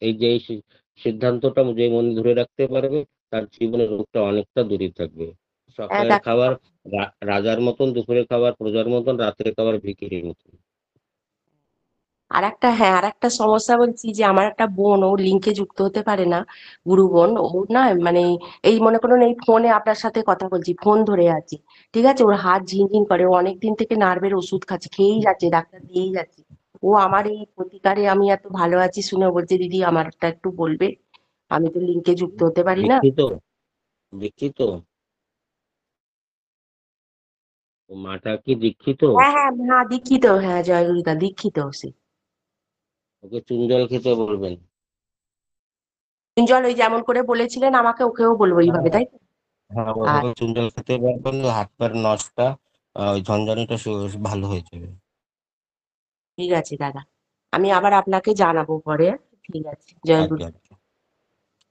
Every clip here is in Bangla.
এই যে সিদ্ধান্তটা যে মনে ধরে রাখতে পারবে, তার জীবনের রোগটা অনেকটা দূরে থাকবে। সকালের ডাক্তার খাবার রাজার মতন, দুপুরের খাবার প্রজার মতন, রাতের খাবার ভিখিরির মতন। আর একটা সমস্যা বলছি যে আমার একটা বোন ও লিঙ্কে যুক্ত হতে পারে না, গুরু বোন ও না, মানে এই মনে করুন এই ফোনে আপনার সাথে কথা বলছি, ফোন ধরে আছি, ঠিক আছে, ওর হাত ঝিনঝিন করে, ও অনেকদিন থেকে নার্ভের ওষুধ খাচ্ছে, খেয়েই যাচ্ছে, ডাক্তার দিয়েই যাচ্ছে। ও আমার এই প্রতিকারে আমি এত ভালো আছি শুনে বলছে দিদি আমারটা একটু বলবে, আমি তো লিঙ্কে যুক্ত হতে পারি না। দেখি তো, দেখি তো, ও মাটা কি দীক্ষিত? হ্যাঁ হ্যাঁ হ্যাঁ দীক্ষিত, হ্যাঁ জয়গুরুদা দীক্ষিত সে। ওকে চুন জল খেতে বলবেন। জল ওই যেমন করে বলেছিলেন আমাকে, ওকেও বলবো এইভাবে, হ্যাঁ, তাই তো? হ্যাঁ, আর ওভাবে চুন জল খেতে পারবেন, হাত পায়ের নসটা, ওই ঝনঝনিটা ভালো হয়ে যাবে। ঠিক আছে দাদা, আমি আবার আপনাকে জানাবো পরে। ঠিক আছে, জয়গুরু। আগে আগে,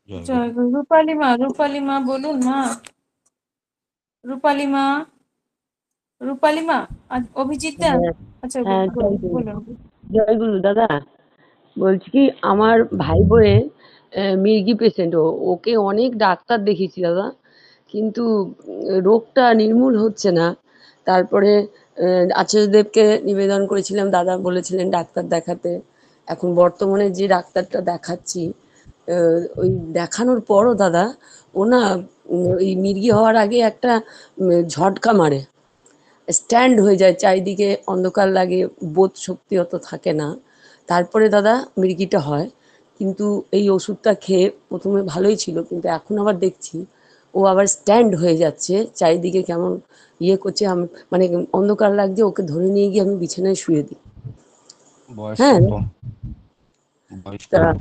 জয় গুরু। জয় গুরু। রূপালী মা, রূপালী মা বলুন মা। রূপালী মা, রূপালী মা। অভিজিৎ দা। হ্যাঁ, আচ্ছা হ্যাঁ, জয় গুরু। বলুন। জয় গুরু দাদা। বলছি কি, আমার ভাই বউয়ের মির্গি পেশেন্ট, ওকে অনেক ডাক্তার দেখিয়েছি দাদা, কিন্তু রোগটা নির্মূল হচ্ছে না। তারপরে আচার্যদেবকে নিবেদন করেছিলাম, দাদা বলেছিলেন ডাক্তার দেখাতে। এখন বর্তমানে যে ডাক্তারটা দেখাচ্ছি, ওই দেখানোর পরও দাদা ও না, ওই মির্গি হওয়ার আগে একটা ঝটকা মারে, স্ট্যান্ড হয়ে যায়, চারিদিকে অন্ধকার লাগে, বোধ শক্তি অত থাকে না। তারপরে দাদা মৃগীটা হয়। কিন্তু এই ওষুধটা খেয়ে প্রথমে ভালোই ছিল, কিন্তু এখন আবার দেখছি ও আবার স্ট্যান্ড হয়ে যাচ্ছে, চারিদিকে কেমন ইয়ে করছে, মানে অন্ধকার লাগছে, ওকে ধরে নিয়ে গিয়ে আমি বিছানায় শুয়ে দিই। বয়স হ্যাঁ, কত? বয়স তা কত?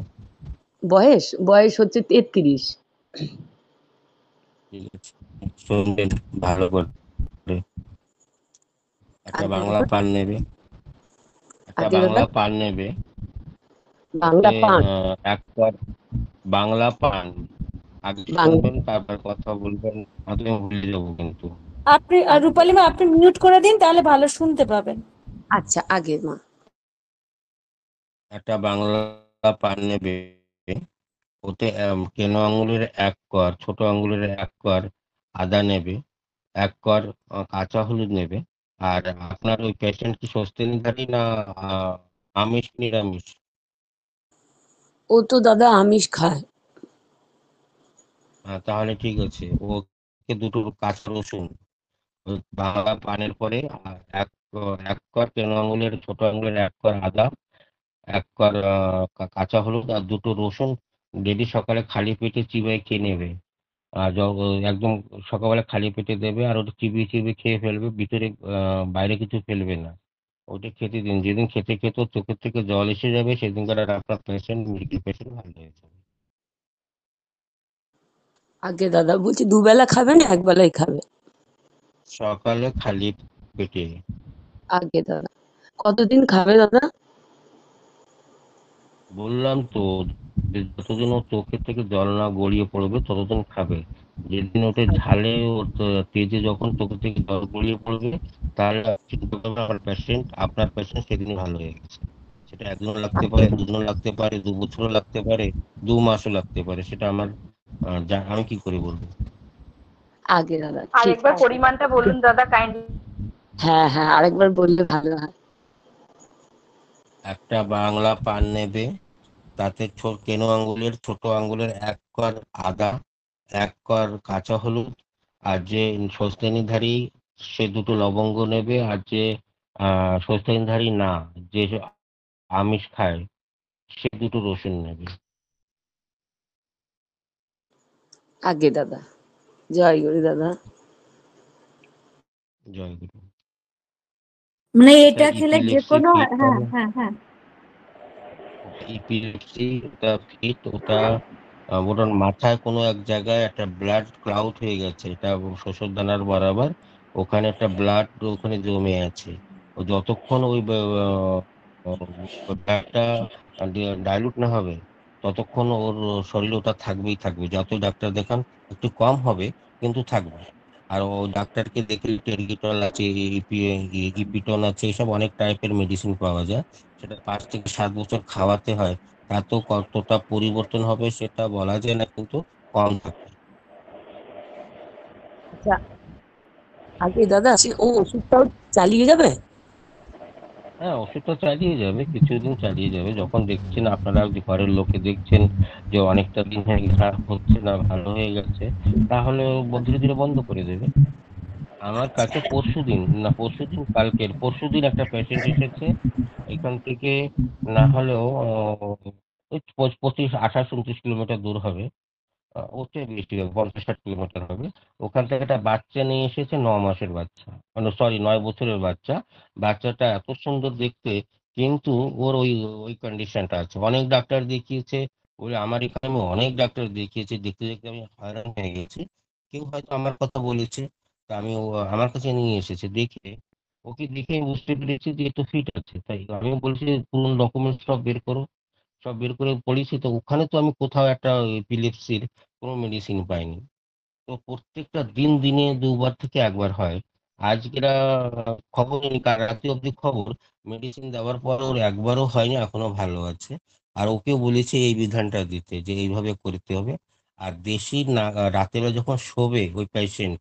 বয়স বয়স হচ্ছে 33। ঠিক আছে, শুনবেন ভালো করে। একটা আগে বাংলা দাদা, পান নেবে, একটা আগে দাদা, বাংলা পান নেবে। ওতে বাংলা পান, এক পর বাংলা পান, আগে বাংলা, শুনবেন তারপর কথা বলবেন, আমি ভুলে যাবো কিন্তু। আপনি রূপালী মা আপনি মিউট করে দিন, তাহলে ভালো শুনতে পাবেন। আচ্ছা আগে মা। একটা বাংলা পান নেবে, ওতে কেনো আঙুলের এক কোয়ার, ছোট আঙুলের এক কোয়ার আদা নেবে, এক কোয়ার কাঁচা হলুদ নেবে। আর আপনার ওই পেশেন্ট কি স্বস্তিনধারী না আহ, আমিষ নিরামিষ? ও তো দাদা আমিষ খায়। তাহলে ঠিক আছে, ওকে দুটো কাঁচা রসুন ওই বাংলা পানের পরে, আর এক কোয়ার কেনো আঙুলের, ছোট আঙুলের এক কোয়ার আদা, এক কোয়ার কাঁচা হলুদ, আর দুটো রসুন ডেলি সকালে খালি পেটে চিবাই খেয়ে নেবে। আর একদম সকালবেলা খালি পেটে দেবে, আর ওটা চিবিয়ে চিবিয়ে খেয়ে ফেলবে, ভিতরে বাইরে কিছু ফেলবে না। ওটা খেতে দিন, যেদিন খেতে খেতে ওর চোখের থেকে জল এসে যাবে, সেদিনকার আর আপনার পেশেন্ট, মিল্কি পেশেন্ট ভালো হয়ে যাবে। আগে দাদা বলছি দুবেলা খাবে না একবেলাই খাবে? সকালে খালি পেটে। আগে দাদা কতদিন খাবে দাদা? বললাম তো, যে যতদিন ওর চোখের থেকে জল না গড়িয়ে পড়বে ততদিন খাবে। যেদিন ওটা ঝালে, ওর তেজে যখন চোখের থেকে জল গড়িয়ে পড়বে, তাহলে চিন্তা করবেন আপনার পেশেন্ট সেদিনই ভালো হয়ে গেছে। সেটা একদিনও লাগতে পারে, দুদিনও লাগতে পারে, 2 বছরও লাগতে পারে, 2 মাসও লাগতে পারে, সেটা আমার আমি কি করে বলবো। আগে দাদা ঠিক আরেকবার আছে। পরিমাণটা বলুন দাদা কাইন্ডলি। হ্যাঁ হ্যাঁ, আরেকবার বললে ভালো হয়। একটা বাংলা পান নেবে, তাতে কেনো আঙ্গুলের, ছোট আঙ্গুলের এক কোয়ার আদা, এক কোয়ার কাঁচা হলুদ, আর যে স্বস্তিনীধারী সে দুটো লবঙ্গ নেবে, আর যে স্বস্তিনীধারী না, যে আমিষ খায়, সে দুটো রসুন নেবে। আগে দাদা, জয় গুরু দাদা। জয় গুরু। মানে এটা এটা খেলে যে ইপিলেপসি কোনো, ফিট হ্যাঁ হবে, হ্যাঁ হ্যাঁ। ইপিলেপসি, ওটা ফিট, ওটা ওটার মাথায় কোনো এক জায়গায় একটা ব্লাড ক্লাউড হয়ে গেছে, এটা শোষরদানার বরাবর, ওখানে একটা ব্লাড ওখানে জমে আছে। ও যতক্ষণ ওই ব্লাডটা ডাইলুট না হবে, ততক্ষণ ওর শরীরে ওটা থাকবেই থাকবে, যত ডাক্তার দেখান একটু কম হবে, কিন্তু থাকবে। আর ও ডাক্তারকে দেখে টেরিগিটল আছে, ইপিটন আছে, এসব অনেক টাইপের মেডিসিন পাওয়া যায়, সেটা 5 থেকে 7 বছর খাওয়াতে হয়। তাতেও কতটা পরিবর্তন হবে সেটা বলা যায় না, কিন্তু কম থাকে। আচ্ছা, আগে দাদা ও ওষুধটাও চালিয়ে যাবে? হ্যাঁ, ওষুধটা চালিয়ে যাবে, কিছুদিন চালিয়ে যাবে। যখন দেখছেন আপনারা যে ঘরের লোকে দেখছেন যে অনেকটা দিন হয়ে খারাপ হচ্ছে না, ভালো হয়ে গেছে, তাহলে ও ধীরে ধীরে বন্ধ করে দেবে। আমার কাছে পরশুদিন একটা পেশেন্ট এসেছে এখান থেকে, না হলেও ওই 25, 28, 29 কিলোমিটার দূর হবে। ওর চেয়ে বেশি হবে, 50, 60 কিলোমিটার হবে। ওখান থেকে একটা বাচ্চা নিয়ে এসেছে, 9 মাসের বাচ্চা, মানে সরি 9 বছরের বাচ্চা। বাচ্চাটা এত সুন্দর দেখতে, কিন্তু ওর ওই ওই কন্ডিশনটা আছে। অনেক ডাক্তার দেখিয়েছে, বলে আমার এখানে আমি অনেক ডাক্তার দেখিয়েছি, দেখতে দেখতে আমি হয়রান হয়ে গেছি। কেউ হয়তো আমার কথা বলেছে, তা আমি আমার কাছে নিয়ে এসেছে। দেখে ওকে দেখে আমি বুঝতে পেরেছি যে এ তো ফিট আছে। তাই আমি বলছি যে পুরো ডকুমেন্টস সব বের করো। সব বের করে পড়েছি, তো ওখানে তো আমি কোথাও একটা এপিলেপসির কোনো মেডিসিন পাইনি। তো প্রত্যেকটা দিন দিনে 2বার থেকে 1বার হয়। আজকেরা খবর নেই, কাল রাতে অব্দি খবর, মেডিসিন দেওয়ার পর ওর একবারও হয়নি, এখনো ভালো আছে। আর ওকে বলেছে এই বিধানটা দিতে, যে এইভাবে করতে হবে। আর দেশি না, রাতের যখন শোবে ওই পেশেন্ট,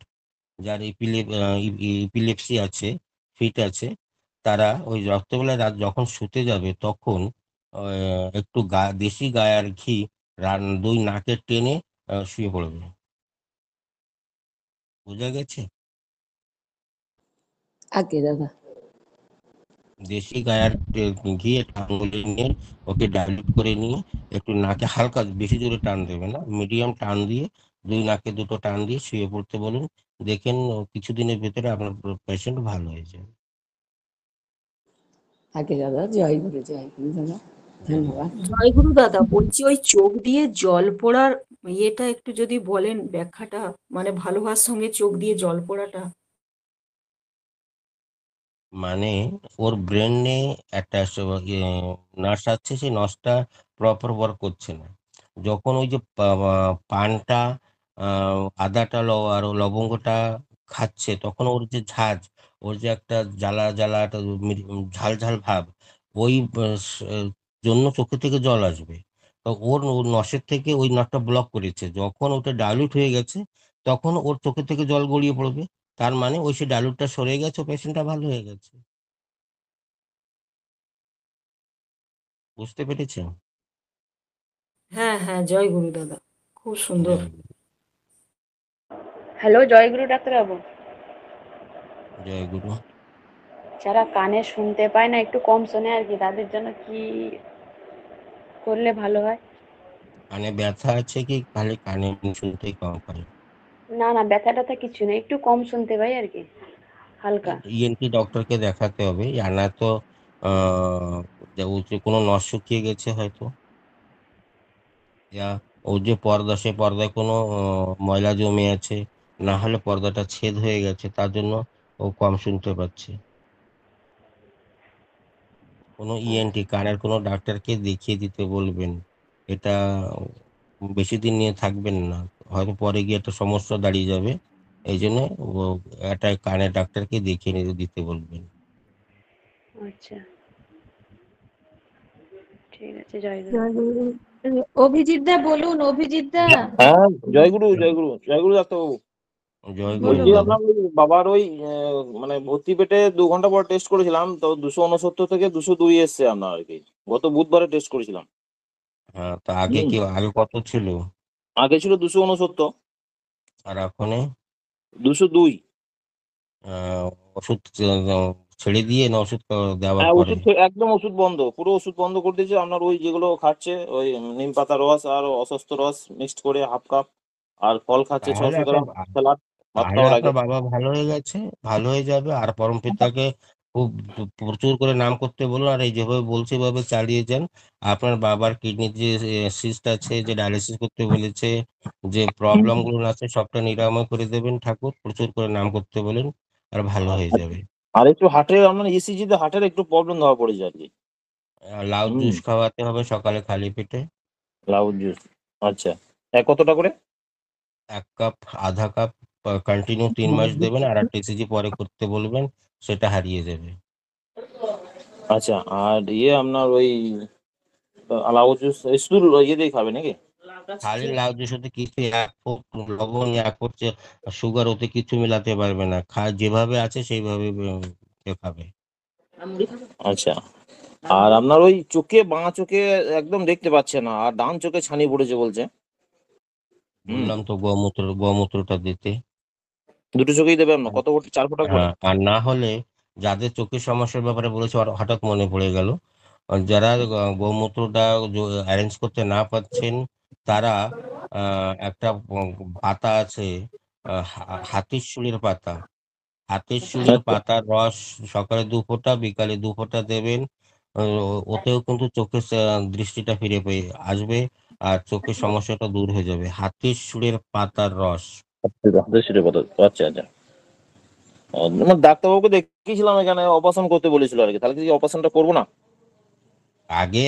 যার এপিলেপসি আছে, ফিট আছে, তারা ওই রাত্রেবেলা যখন শুতে যাবে তখন একটু দেশি গায়ার ঘি দুই নাকে টেনে শুয়ে পড়বে। বোঝা গেছে? আগে দাদা। দেশি গায়ার ঘি একটু আঙুলে নিয়ে ওকে ডাইলুট করে নিয়ে একটু নাকে হালকা, বেশি জোরে টান দেবে না, মিডিয়াম টান দিয়ে দুই নাকে দুটো টান দিয়ে শুয়ে পড়তে বলুন। দেখেন কিছুদিনের ভেতরে আপনার পেশেন্ট ভালো হয়ে যাবে। আগে দাদা, জয় গুরু দাদা, জয় ধন্যবাদ। গুরু। জয়গুরু দাদা, বলছি ওই চোখ দিয়ে জল পড়ার ইয়েটা একটু যদি বলেন, ব্যাখ্যাটা, মানে ভালো হওয়ার সঙ্গে চোখ দিয়ে জল পড়াটা। মানে ওর ব্রেনে একটা নার্স আছে, সেই নার্সটা প্রপার ওয়ার্ক করছে না। যখন ওই যে পানটা, আদাটা আর লবঙ্গটা খাচ্ছে, তখন ওর যে ঝাঁজ, ওর যে একটা জ্বালা জ্বালা একটা ঝাল ঝাল ভাব, ওই জন্য চোখে থেকে জল আসবে। তো ওর নসের থেকে ওই নাকটা ব্লক করেছে, যখন ওটা ডাইলুট হয়ে গেছে তখন ওর চোখে থেকে জল গড়িয়ে পড়বে। তার মানে ওই সে ডাইলুটটা সরে গেছে, পেশেন্টটা ভালো হয়ে গেছে। বুঝতে পেরেছেন? হ্যাঁ হ্যাঁ, জয়গুরু দাদা, খুব সুন্দর। জয় গুরু। হ্যালো, জয়গুরু ডাক্তারবাবু। জয় গুরু। যারা কানে শুনতে পায় না, একটু কম শোনে আর কি, তাদের জন্য কি করলে ভালো হয়? কানে ব্যথা আছে কি খালি কানে শুনতেই কম পারে? না না, ব্যথা ট্যাথা কিছু নেই, একটু কম শুনতে পাই আর কি, হালকা। ইএনটি ডক্টরকে দেখাতে হবে, আর না তো কোনো নস শুকিয়ে গেছে হয়তো, ইয়া ওর যে পর্দা, সে পর্দায় কোনো ময়লা জমে আছে, না হলে পর্দাটা ছেদ হয়ে গেছে, তার জন্য ও কম শুনতে পাচ্ছে। কোনো ইএনটি কানের কোনো ডাক্তারকে দেখিয়ে দিতে বলবেন। এটা বেশি দিন নিয়ে থাকবেন না, হয়তো পরে গিয়ে একটা সমস্যা দাঁড়িয়ে যাবে। এই জন্য একটা কানের ডাক্তারকে দেখিয়ে নিতে দিতে বলবেন। আচ্ছা, ঠিক আছে, জয়গুরু। জয়গুরু। অভিজিৎ দা বলুন, অভিজিৎ দা। হ্যাঁ, জয়গুরু জয়গুরু জয়গুরু ডাক্তারবাবু। জয় গুরু বলছি বলুন। বাবা। আপনার ওই বাবার ওই মানে ভর্তি পেটে 2 ঘন্টা পর টেস্ট করেছিলাম, তো 269 থেকে 202 এসছে আপনার আর কি। গত বুধবারে টেস্ট করেছিলাম। হ্যাঁ, তা হুম। আগে কত ছিল? আগে ছিল 269, আর এখন 202। আহ, ওষুধ ছেড়ে দিয়ে না ওষুধ দেওয়ার হ্যাঁ, পরে? ওষুধ একদম ওষুধ বন্ধ, পুরো ওষুধ বন্ধ করে দিয়েছে। আপনার ওই যেগুলো খাচ্ছে, ওই নিম পাতা রস আর অস্বস্থ রস মিক্সড করে হাফ কাপ, আর ফল খাচ্ছে তাহলে 600 গ্রাম, আপনার স্যালাড ভাত তাহলে খাওয়ার আগে। আপনার বাবা ভালো হয়ে গেছে, ভালো হয়ে যাবে। আর পরম পিতাকে খুব প্রচুর করে নাম করতে বলুন, আর এই যেভাবে বলছে এভাবে চালিয়ে যান। আপনার বাবার কিডনির যে সিস্ট আছে, যে ডায়ালিসিস করতে বলেছে, যে প্রবলেম গুলো আছে, সবটা নিরাময় করে দেবেন ঠাকুর। প্রচুর করে নাম করতে বলেন, আর ভালো হয়ে যাবে। আর একটু হার্টের, আপনার ইসিজি তে হার্টের একটু প্রবলেম ধরা পড়েছে আর কি। লাউ হুম। জুস খাওয়াতে হবে সকালে খালি পেটে। লাউ জুস। আচ্ছা, কতটা করে? 1 কাপ, আধা কাপ, কন্টিনিউ 3 মাস দেবেন, আর একটা ইসিজি পরে করতে বলবেন, সেটা হারিয়ে যাবে। আচ্ছা, আর আপনার ওই লাউ জুস শুধু ইয়ে দিয়ে খাবে নাকি? খালি লাউ জুস সাথে কিছু এক ফোঁট লবণ, এক ফোঁট সুগার, ওতে কিছু মিলাতে পারবে না। যেভাবে আছে সেইভাবে কেউ খাবে। আচ্ছা। আর আপনার ওই চোখে, বাঁ চোখে একদম দেখতে পাচ্ছে না, আর ডান চোখে ছানি পড়েছে বলছে। বললাম তো গোমূত্রটা দিতে। দুটো চোখেই দেবে আপনার? কত ফোঁটা? 4 ফোঁটা করে? হ্যাঁ, আর না হলে যাদের চোখের সমস্যার ব্যাপারে বলেছে, হঠাৎ মনে পড়ে গেল, যারা গোমূত্রটা অ্যারেঞ্জ করতে না পারছেন, তারা একটা পাতা আছে, হাতির শুলের পাতা। হাতির শুলের আচ্ছা। পাতার রস সকালে 2 ফোঁটা, বিকালে 2 ফোঁটা দেবেন। ওতেও কিন্তু চোখের দৃষ্টিটা ফিরে পেয়ে আসবে, আর চোখের সমস্যাটা দূর হয়ে যাবে। হাতির শুলের পাতার রস। আচ্ছা আচ্ছা। আমার ডাক্তারবাবুকে দেখিয়েছিলাম এখানে, অপারেশন করতে বলেছিল আর কি। তাহলে কি অপারেশনটা করবো না? আগে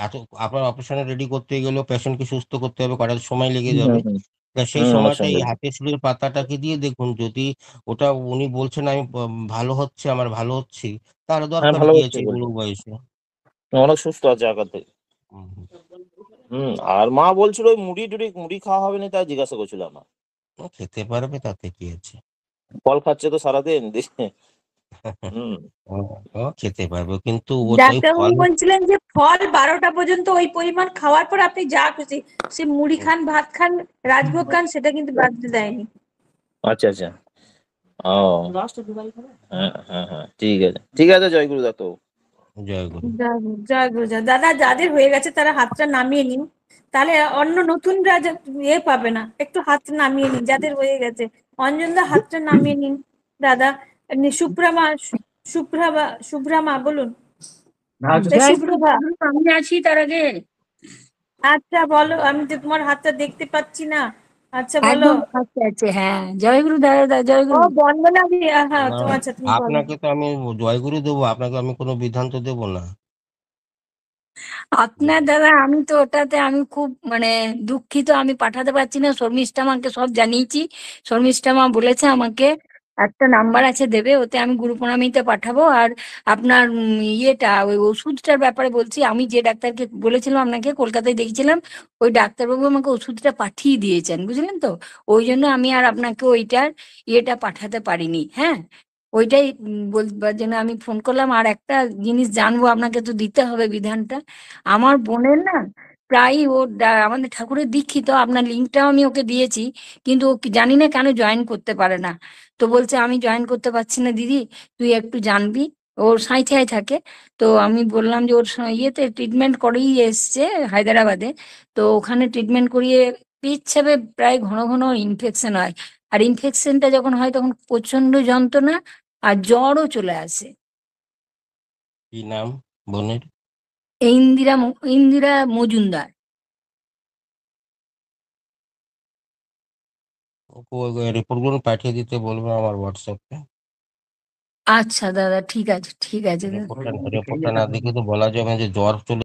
এত আপনার অপারেশনে রেডি করতে গেলেও পেশেন্টকে সুস্থ করতে হবে, কটা সময় লেগে হুম যাবে। হুম তা সেই হুম, আমার সময়টা এই সঙ্গে। হাতের সুরের পাতাটাকে দিয়ে দেখুন, যদি ওটা উনি বলছেন আমি ভালো হচ্ছে, আমার ভালো হচ্ছি, তাহলে হ্যাঁ, দরকার ভালো কি হচ্ছে আছে এই বলছে। বুড়ো বয়সে। অনেক সুস্থ আছে আগের থেকে। হুম, হুম। আর মা বলছিল ওই মুড়ি খাওয়া হবে না, তাই জিজ্ঞাসা করছিল আমার। ও খেতে পারবে, তাতে কি আছে। ফল খাচ্ছে তো সারাদিন হুম। ও ও খেতে পারবে, কিন্তু ওই ডাক্তারবাবু ফল। বলছিলেন যে ফল 12টা পর্যন্ত ওই পরিমাণ খাওয়ার পর আপনি যা খুশি, সে মুড়ি খান, ভাত খান, রাজভোগ খান, সেটা কিন্তু বাড়তে দেয়নি। আচ্ছা আচ্ছা। ও হ্যাঁ হ্যাঁ হ্যাঁ, ঠিক আছে ঠিক আছে, জয় গুরু ডাক্তারবাবু। জয় গুরু। জয় গুরু, জয় গুরু, জয়। দাদা, যাদের হয়ে গেছে তারা হাতটা নামিয়ে নিন, তাহলে অন্য নতুনরা পাবে না। একটু হাতটা নামিয়ে নিন যাদের হয়ে গেছে। অঞ্জনদা, হাতটা নামিয়ে নিন। দাদা, এমনি শুভ্রামা বলুন। সুপ্রভা, আমি আছি তার আগে। আচ্ছা বলো, আমি তো তোমার হাতটা দেখতে পাচ্ছি না। আচ্ছা বলো। একদম আচ্ছা আচ্ছা, হ্যাঁ, জয়গুরু দাদা, ও জয়গুরু। বন্দনা হ্যাঁ, না, আচ্ছা তুমি বলো। আপনাকে তো আমি জয় গুরু দেবো, আপনাকে আমি কোনো বিধান তো দেবো না। আপনার দাদা, আমি তো ওটাতে আমি খুব মানে দুঃখিত, আমি পাঠাতে পারছি না। শর্মিষ্ঠা আমাকে সব জানিয়েছি। শর্মিষ্ঠা মা বলেছে আমাকে একটা নাম্বার আছে দেবে, ওতে আমি গুরু প্রণামীতে পাঠাবো। আর আপনার ইয়েটা, ওই ওষুধটার ব্যাপারে বলছি, আমি যে ডাক্তারকে বলেছিলাম আপনাকে, কলকাতায় দেখছিলাম, ওই ডাক্তারবাবু আমাকে ওষুধটা পাঠিয়ে দিয়েছেন, বুঝলেন তো। ওই জন্য আমি আর আপনাকে ওইটার ইয়েটা পাঠাতে পারিনি। হ্যাঁ, ওইটাই বলবার জন্য আমি ফোন করলাম। আর একটা জিনিস জানবো, আপনাকে তো দিতে হবে বিধানটা। আমার বোনের না প্রায়ই আমাদের ঠাকুরের দীক্ষিত, আপনার লিঙ্কটাও আমি ওকে দিয়েছি, কিন্তু ও জানি না কেন জয়েন করতে পারে না। তো বলছে আমি জয়েন করতে পারছি না দিদি, তুই একটু জানবি। ওর সাঁইথিয়ায় থাকে। তো আমি বললাম যে ওর ইয়েতে ট্রিটমেন্ট করেই এসছে হায়দ্রাবাদে। তো ওখানে ট্রিটমেন্ট করিয়ে পেচ্ছাপে প্রায় ঘন ঘন ইনফেকশন হয়। আর ইনফেকশনটা যখন হয় তখন প্রচন্ড যন্ত্রণা আর জ্বরও চলে আসে। কি নাম বোনের? ইন্দিরা মজুমদার। রিপোর্টগুলো পাঠিয়ে দিতে বলবো আমার হোয়াটসঅ্যাপে। আচ্ছা দাদা, ঠিক আছে, ঠিক আছে দাদা। রিপোর্টটা না দেখে তো বলা যাবে না যে জ্বর চলে